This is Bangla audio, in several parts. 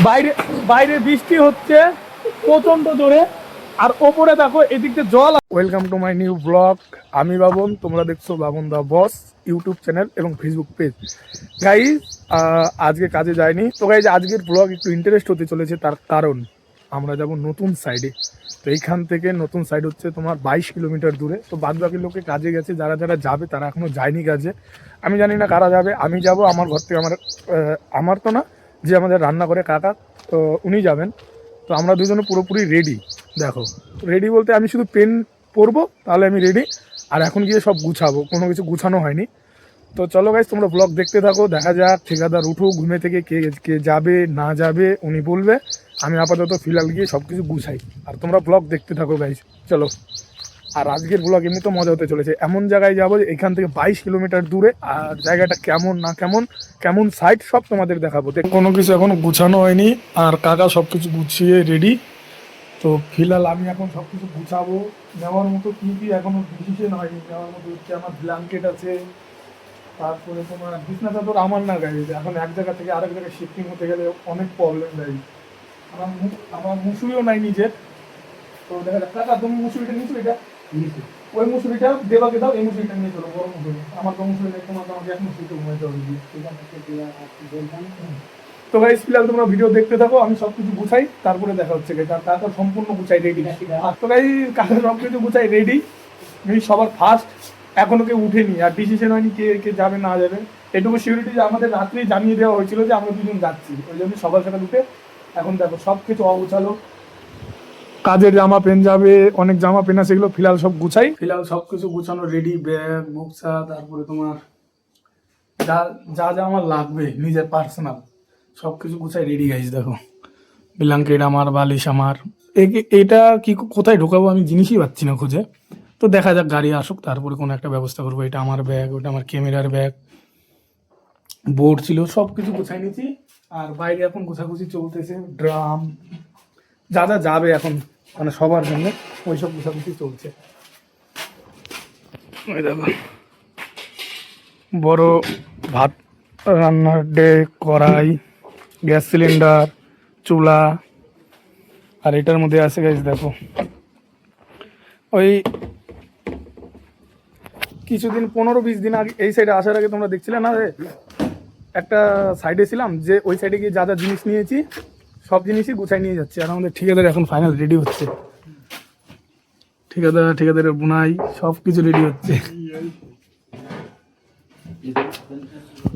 বাইরে বাইরে বৃষ্টি হচ্ছে প্রচন্ড জোরে, আর ওপরে দেখো এদিক দিয়ে জল। Welcome to my new blog. আমি বাবন, তোমরা দেখছো বাবন দা বস ইউটিউব চ্যানেল এবং ফেসবুক পেজ। গাইজ আজকে কাজে যাইনি তো গাইজ, আজকের ব্লগ একটু ইন্টারেস্ট হতে চলেছে, তার কারণ আমরা যাব নতুন সাইডে। তো এইখান থেকে নতুন সাইড হচ্ছে তোমার 22 কিলোমিটার দূরে। তো বাদ বাকি লোকে কাজে গেছে, যারা যারা যাবে তারা এখনো যায়নি কাজে। আমি জানি না কারা যাবে, আমি যাব। আমার ঘর থেকে আমার তো না, যে আমাদের রান্না করে কাকা, তো উনি যাবেন। তো আমরা দুজনে পুরোপুরি রেডি। দেখো রেডি বলতে আমি শুধু পেন পরবো, তাহলে আমি রেডি। আর এখন গিয়ে সব গুছাবো, কোনো কিছু গুছানো হয়নি। তো চলো গাইস, তোমরা ব্লগ দেখতে থাকো, দেখা যাক ঠিকাদার উঠো ঘুমে থেকে, কে কে যাবে না যাবে উনি বলবে। আমি আপাতত ফিলহাল গিয়ে সব কিছু গুছাই, আর তোমরা ব্লগ দেখতে থাকো গাইস, চলো। আর আজকের ব্লগ এমনি তো মজা হতে চলেছে, এমন জায়গায় যাবো এখান থেকে 22 কিলোমিটার দূরে, আর জায়গাটা কেমন না কেমন, কেমন সাইড সব তোমাদের দেখাবো। কোনো কিছু এখনো গুছানো হয়নি, আর কাকা সব কিছু গুছিয়ে রেডি। তো ফিলহাল আমি এখন সব কিছু গুছাবো। নেওয়ার মতো কী কী এখনো ডিসিশন হয়নি। নেওয়ার মতো হচ্ছে আমার ব্ল্যাঙ্কেট আছে, তারপরে তোমার বিছনা চাদর আমার না গাড়ি, এখন এক জায়গা থেকে আরেক জায়গায় শিফটিং হতে গেলে অনেক প্রবলেম গাড়ি। আমার মুসুরিও নাই নিজের। তো দেখা যাক, কাকা তুমি মুসুরিটা নিয়েছো, এটা ওই মুসুরিটা দেবাকে দাও, এই মুসুরিটা নিয়ে চলো, বড় মুসুরি। আমার তো মুসুরি নেই, তোমার তো আমাকে এক মুসুরিতে ঘুমাইতে হবে। তো গাইস ফিলহাল তোমরা ভিডিও দেখতে থাকো, আমি সবকিছু গুছাই, তারপরে দেখা হচ্ছে গাইস। আর কাকা সম্পূর্ণ গুছাই রেডি। আর তো গাইস কাকা সবকিছু গুছাই রেডি। আমি সবার ফার্স্ট, এখনো কেউ উঠেনি, আর ডিসিশন হয়নি কে কে যাবে না যাবে। এটুকু সিকিউরিটি যে আমাদের রাত্রেই জানিয়ে দেওয়া হয়েছিল যে আমরা দুজন যাচ্ছি, ওই জন্য সকাল সকাল উঠে এখন দেখো সব কিছু অগুছালো। কাজের জামা পেন যাবে, অনেক জামা পেন আছে, সেগুলো ফিলহাল সব গুছাই। ফিলহাল সব কিছু গুছানো রেডি, ব্যাগ বক্সা, তারপরে তোমার যা যা যা আমার লাগবে নিজের পার্সোনাল সব কিছু গুছাই রেডি গাইজ। দেখো ব্ল্যাঙ্কেট আমার, বালিশ আমার। এটা কি কোথায় ঢোকাবো আমি জিনিসই পাচ্ছি না খুঁজে। তো দেখা যাক, গাড়ি আসুক তারপরে কোনো একটা ব্যবস্থা করবো। এটা আমার ব্যাগ, ওটা আমার ক্যামেরার ব্যাগ, বোর্ড ছিল, সব কিছু গুছাই নিয়েছি। আর বাইরে এখন গোছাগুছি চলতেছে, ড্রাম যা যা যাবে এখন মানে সবার জন্য, ওই সব গোছাগুছি চলছে। ওই দেখো বড় ভাত রান্নার ডেক, কড়াই, গ্যাস সিলিন্ডার, চুলা। আর এটার মধ্যে আছে গাইস দেখো, ওই কিছুদিন 15-20 দিন আগে এই সাইডে আসার আগে তোমরা দেখছিলে না রে, একটা সাইডে ছিলাম, যে ওই সাইডে গিয়ে যা যা জিনিস নিয়েছি সব জিনিসই গুছাই নিয়ে যাচ্ছে। আর আমাদের ঠিকাদার এখন ফাইনাল রেডি হচ্ছে, ঠিকাদারের বুনাই সব কিছু রেডি হচ্ছে।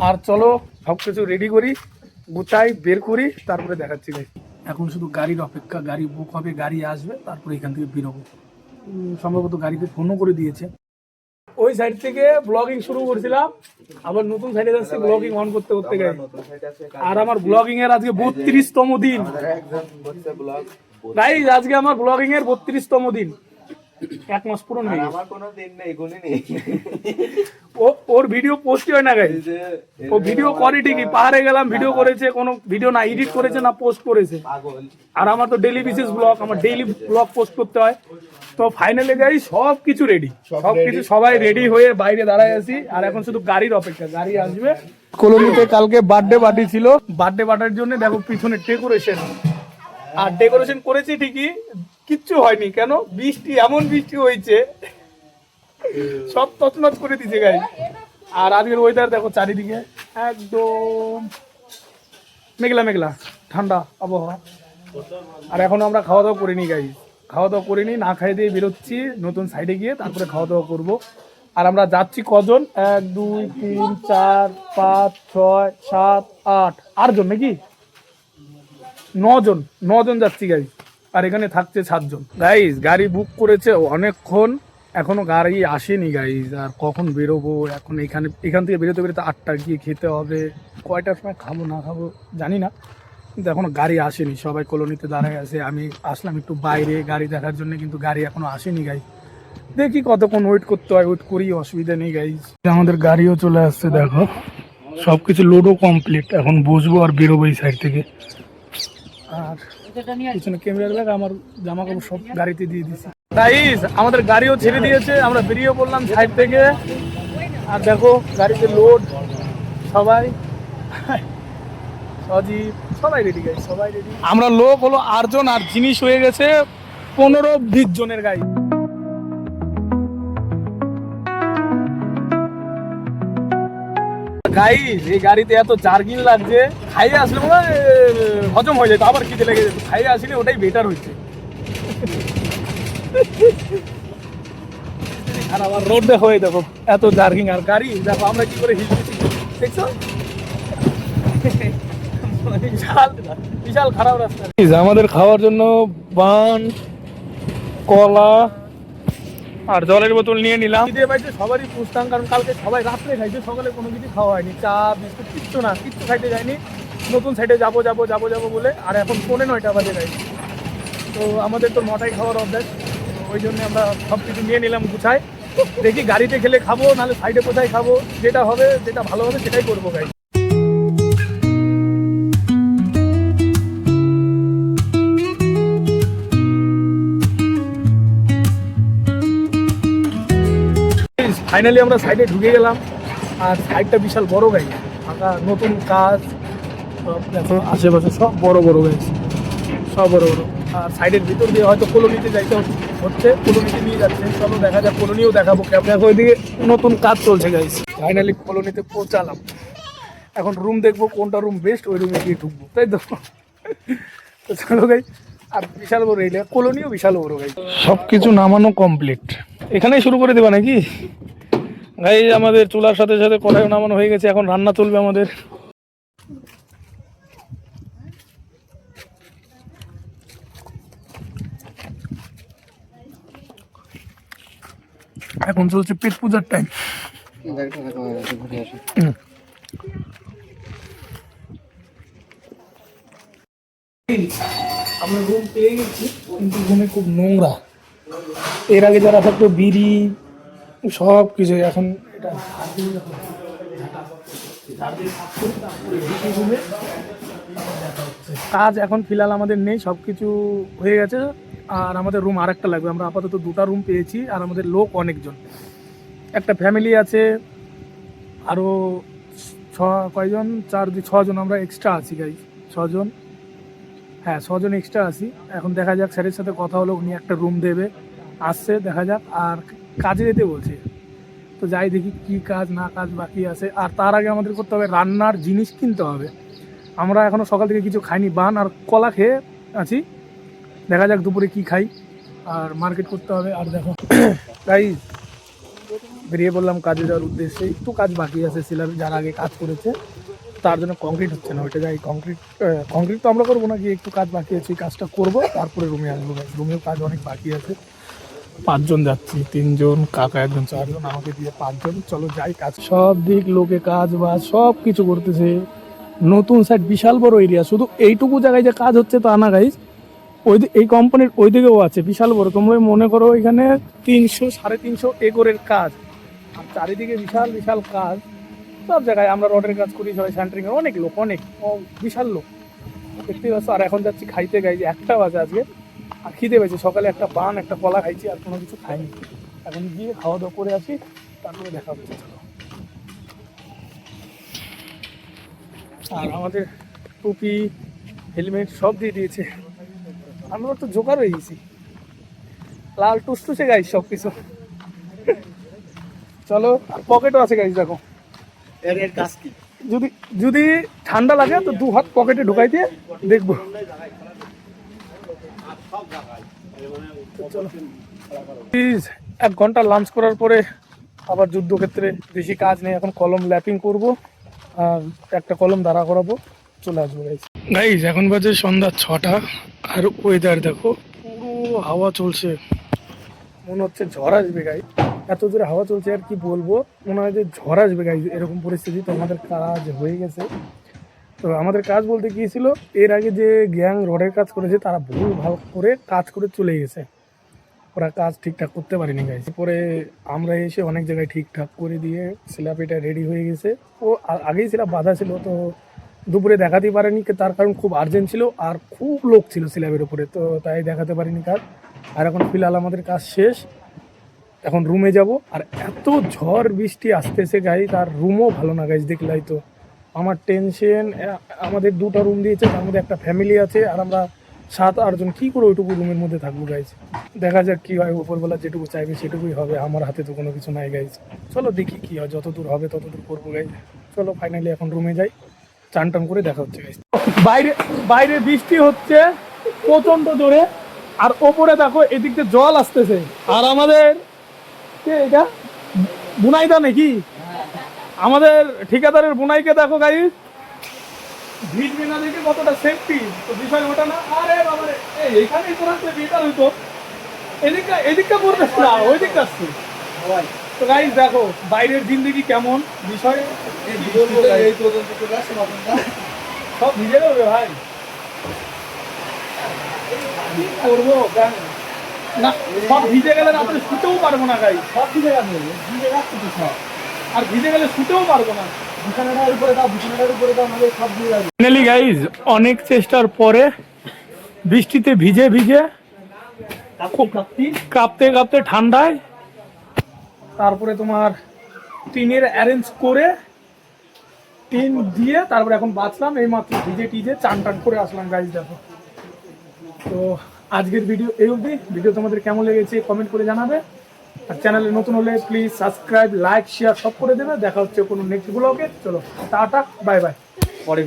আর চলো সব কিছু রেডি করি, গুছাই বের করি, তারপরে দেখাচ্ছি গাইস। এখন শুধু গাড়ির অপেক্ষা, গাড়ি বুক হবে, গাড়ি আসবে, তারপরে এখান থেকে বেরোবো। সম্ভবত গাড়িতে ফোনও করে দিয়েছে। ওই সাইড থেকে ব্লগিং শুরু করেছিলাম, আবার নতুন সাইডে যাচ্ছে ব্লগিং অন করতে করতে গেছে। আর আমার ব্লগিং এর আজকে 32তম দিন গাইস, আজকে আমার ব্লগিং এর 32তম দিন। 1 মাস পুরো নেই, আমার কোনো দিন নেই, গুনি নেই। ওর ভিডিও পোস্টই হয় না গাইস। ও ভিডিও করে ঠিকই, পাহাড়ে গেলাম ভিডিও করেছে, কোনো ভিডিও না এডিট করেছে না পোস্ট করেছে। আর আমার তো ডেইলি বিশেষ ব্লগ, আমার ডেইলি ব্লগ পোস্ট করতে হয়। তো ফাইনালি গাইস সব কিছু রেডি, সবকিছু সবাই রেডি হয়ে বাইরে দাঁড়ায় আছি। আর এখন শুধু গাড়ির অপেক্ষা, গাড়ি আসবে। কলোনিতে কালকে বার্থডে পার্টি ছিল, বার্থডে পার্টির জন্য দেখো পিছনে ডেকোরেশন। আর ডেকোরেশন করেছি ঠিকই, কিচ্ছু হয়নি। কেন? বৃষ্টি, এমন বৃষ্টি হয়েছে সব তছনছ করে দিছে গাইস। আর আজকের ওয়েদার দেখো চারিদিকে একদম মেঘলা মেঘলা, ঠান্ডা আবহাওয়া। আর এখনো আমরা খাওয়া দাওয়া করিনি গাইস, খাওয়া দাওয়া করিনি, না খাই দিয়ে বেরোচ্ছি নতুন সাইডে গিয়ে, তারপরে খাওয়া দাওয়া করবো। আর আমরা যাচ্ছি কজন? 1 2 3 4 5 6 7 8 8জন নাকি 9জন যাচ্ছি গাইস। আর এখানে থাকছে 7জন গাইস। গাড়ি বুক করেছে অনেকক্ষণ, এখনো গাড়ি আসেনি গাইস। আর কখন বেরোবো এখন? এখান থেকে বেরোতে বেরোতে 8টা গিয়ে খেতে হবে। কয়টার সময় খাবো না খাবো জানি না, কিন্তু এখনো গাড়ি আসেনি। সবাই কলোনিতে দাঁড়ায় আছে, আমি আসলাম একটু বাইরে গাড়ি দেখার জন্য, কিন্তু গাড়ি এখনো আসেনি গাইস। দেখি কতক্ষণ ওয়েট করতে হয়, ওয়েট করি, অসুবিধা নেই গাইস। আমাদের গাড়িও চলে আসছে দেখো, সবকিছু লোডও কমপ্লিট। এখন বসবো আর বেরোবো এই সাইড থেকে। আর পিছনে ক্যামেরার ব্যাগ, আমার জামা কাপড় সব গাড়িতে দিয়ে দিয়েছি গাইস। আমাদের গাড়িও ছেড়ে দিয়েছে, আমরা বেরিয়ে পড়লাম সাইড থেকে। আর দেখো গাড়িতে লোড, সবাই অজিত সবাই রেডি গাইজ, সবাই রেডি। আমরা লোক হলো 8 জন আর জিনিস হয়ে গেছে 15-20 জনের গাড়ি। গাইজ এই গাড়িতে এত জার্কিং লাগছে, খাইয়ে আসলে মনে হয় হজম হয়ে যেত, আবার খিদে লেগে যেত। খাইয়ে আসলে ওটাই বেটার হচ্ছে। আর আবার রোড দেখো, এই দেখো এত জার্কিং আর গাড়ি দেখো আমরা কি করে হিল দিচ্ছি দেখছো। বিশাল বিশাল খারাপ রাস্তা। আমাদের খাওয়ার জন্য বান, কলা আর জলের বোতল নিয়ে নিলাম। সবারই পুষতাম, কারণ কালকে সবাই রাত্রে খাইছে, সকালে কোনো কিছু খাওয়া হয়নি, চা বিস্কুট কিচ্ছু না, কিচ্ছু খাইতে যায়নি। নতুন সাইডে যাবো যাবো যাবো যাবো বলে, আর এখন 9:45 বাজে গাই। তো আমাদের তো 9টায় খাওয়ার অভ্যাস, ওই জন্য আমরা সব কিছু নিয়ে নিলাম গুছাই। দেখি গাড়িতে খেলে খাবো, নাহলে সাইডে কোথায় খাবো, যেটা হবে যেটা ভালো হবে সেটাই করবো গাই। ফাইনালি আমরা সাইডে ঢুকে গেলাম, আর সাইডটা বিশাল বড় গাড়ি, ফাঁকা, নতুন কাজ সব দেখো, আশেপাশে সব বড় বড় গাড়ি, সব বড় বড়। আর সাইডের ভিতর দিয়ে হয়তো কলোনিতে যাইতে হচ্ছে, কলোনিতে নিয়ে যাচ্ছে। চলো দেখা যাক, কলোনিও দেখাবো। দেখো ওইদিকে নতুন কাজ চলছে গাইস। ফাইনালি কলোনিতে পৌঁছালাম, এখন রুম দেখবো কোনটা রুম বেস্ট, ওই রুমে গিয়ে ঢুকবো, তাই তো। তো চলো গাই, আর বিশাল বড় এরিয়া, কলোনিও বিশাল বড় গাই। সব কিছু নামানো কমপ্লিট, এখানেই শুরু করে দেবা নাকি গাই? আমাদের চুলার সাথে সাথে কড়াইও নামানো হয়ে গেছে, এখন রান্না চলবে আমাদের। এখন চলছে পেট পূজার টাইম। আমরা রুম পেয়ে গেছি, কিন্তু রুমে খুব নোংরা। এর আগে যারা থাকতো বিড়ি সব কিছু, এখন এটা কাজ এখন ফিলহাল আমাদের নেই, সব কিছু হয়ে গেছে। আর আমাদের রুম আর একটা লাগবে, আমরা আপাতত 2টা রুম পেয়েছি। আর আমাদের লোক অনেকজন, একটা ফ্যামিলি আছে, আরও কয়জন, 4-6 জন আমরা এক্সট্রা আছি গাই, 6 জন, হ্যাঁ 6 জন এক্সট্রা আছি। এখন দেখা যাক, স্যারের সাথে কথা হলো, উনি একটা রুম দেবে, আসছে, দেখা যাক। আর কাজে যেতে বলছে, তো যাই দেখি কি কাজ না কাজ বাকি আছে। আর তার আগে আমাদের করতে হবে রান্নার জিনিস কিনতে হবে। আমরা এখনও সকাল থেকে কিছু খাইনি, বান আর কলা খেয়ে আছি, দেখা যাক দুপুরে কি খাই। আর মার্কেট করতে হবে। আর দেখো তাই বেরিয়ে পড়লাম কাজে যাওয়ার উদ্দেশ্যে। একটু কাজ বাকি আছে, সিলার যারা আগে কাজ করেছে তার জন্য কংক্রিট হচ্ছে না, ওইটা যাই কংক্রিট তো আমরা করবো না, গিয়ে একটু কাজ বাকি আছে, কাজটা করবো তারপরে রুমে আসবো। রুমেও কাজ অনেক বাকি আছে, 5 জন যাচ্ছি, 3 জন, কাকা 1 জন, 4 জন, আমাকে দিয়ে 5 জন। চলো যাই, কাজ সব দিক লোকে কাজ বাজ সব কিছু করতেছে। নতুন সাইড, বিশাল বড় এরিয়া, শুধু এইটুকু জায়গায় যে কাজ হচ্ছে তা না গাইজ, এই কোম্পানির ওই দিকেও আছে বিশাল বড়। তোমরা মনে করো এখানে 300-350 একরের কাজ, আর চারিদিকে বিশাল বিশাল কাজ সব জায়গায়। আমরা রডের কাজ করি, সবাই সেন্টারিং, অনেক লোক, অনেক বিশাল লোক দেখতেই পাচ্ছ। আর এখন যাচ্ছি খাইতে গাই, 1টা বাজে আজকে, আর খিদে পেয়েছে। সকালে একটা বান একটা কলা খাইছি, আর কোনো কিছু খাইনি। এখন গিয়ে খাওয়া দাওয়া করে আসি, তারপরে দেখা হচ্ছে। আর আমাদের টুপি হেলমেট সব দিয়ে দিয়েছে, আমরা তো জোকার হয়ে গেছি, লাল টুসটুসে গাইজ সব কিছু। চলো, পকেটও আছে গাইজ, দেখো যদি যদি ঠান্ডা লাগে তো 2 হাত পকেটে ঢুকাই দিয়ে দেখবো। প্লিজ 1 ঘন্টা লাঞ্চ করার পরে আবার যুদ্ধক্ষেত্রে, বেশি কাজ নেই এখন। কলম ল্যাপিং করব, আর একটা কলম দাঁড়া করাবো, চলে আসবো গাইজ। গাইজ এখন বাজে সন্ধ্যা 6টা, আর ওয়েদার দেখো, পুরো হাওয়া চলছে, মনে হচ্ছে ঝড় আসবে গাইজ। এত জোরে হাওয়া চলছে, আর কি বলবো, মনে হয় যে ঝড় আসবে গাইজ, এরকম পরিস্থিতি। তো আমাদের কাজ হয়ে গেছে। তো আমাদের কাজ বলতে গিয়েছিল, এর আগে যে গ্যাং রডের কাজ করেছে তারা ভুল ভাল করে কাজ করে চলে গেছে, ওরা কাজ ঠিকঠাক করতে পারেনি গাইজ। পরে আমরা এসে অনেক জায়গায় ঠিকঠাক করে দিয়ে স্ল্যাব এটা রেডি হয়ে গেছে। ও আগেই স্ল্যাব বাঁধা ছিল, তো দুপুরে দেখাতেই পারেনি, তার কারণ খুব আর্জেন্ট ছিল, আর খুব লোক ছিল স্ল্যাবের উপরে, তো তাই দেখাতে পারিনি কাজ। আর এখন ফিলহাল আমাদের কাজ শেষ, এখন রুমে যাব। আর এত ঝড় বৃষ্টি আসতেছে গাইজ, আর রুমও ভালো না গাইজ, দেখলাই তো আমার টেনশন। আমাদের দুটো রুম দিয়েছে, তার মধ্যে একটা ফ্যামিলি আছে, আর আমরা 7-8 জন কী করে ওইটুকু রুমের মধ্যে থাকবো গাইজ। দেখা যাক কী হয়, উপরবেলা যেটুকু চাইবে সেটুকুই হবে, আমার হাতে তো কোনো কিছু নাই গাইজ। চলো দেখি কী হয়, যত দূর হবে তত দূর করবো গাইজ। চলো ফাইনালি এখন রুমে যাই, চান টান করে দেখা হচ্ছে গাইজ। বাইরে বাইরে বৃষ্টি হচ্ছে প্রচণ্ড জোরে, আর ওপরে দেখো এদিক দিয়ে জল আসতেছে। আর আমাদের কে এটা বুনাইদা নাকি, আমাদের ঠিকাদারের বুনাইকে দেখো গাইজ, ভিজবে না দেখে কতটা সেফটি। তো বিষয় ওটা না, আরে বাবারে এইখানেই তোর আসলে বেটার হইতো, এদিকটা পড়বে না, ওই দিকটা আসছে। তো গাইজ দেখো বাইরের জিন্দেগি কেমন, বিষয় সব ভিজে যাবে ভাই, কি করবো না, সব ভিজে গেলে রাত্রে শুতেও পারবো না গাইজ, সব ভিজে গেছে, ভিজে যাচ্ছে তো সব, আর ভিজে গেলে শুতেও পারবো না। ফাইনালি গাইজ অনেক চেষ্টার পরে বৃষ্টিতে ভিজে ভিজে কাঁপতে কাঁপতে ঠান্ডায়, তারপরে তোমার টিনের অ্যারেঞ্জ করে টিন দিয়ে তারপরে এখন বাঁচলাম, এই মাত্র ভিজে টিজে চান টান করে আসলাম গাইজ। দেখো তো আজকের ভিডিও এই অবধি। ভিডিও তোমাদের কেমন লেগেছে কমেন্ট করে জানাবে, আর চ্যানেলে নতুন হলে প্লিজ সাবস্ক্রাইব, লাইক, শেয়ার সব করে দেবে। দেখা হচ্ছে কোনো নেক্সট ব্লগে। চলো টাটা, বাই বাই। পরে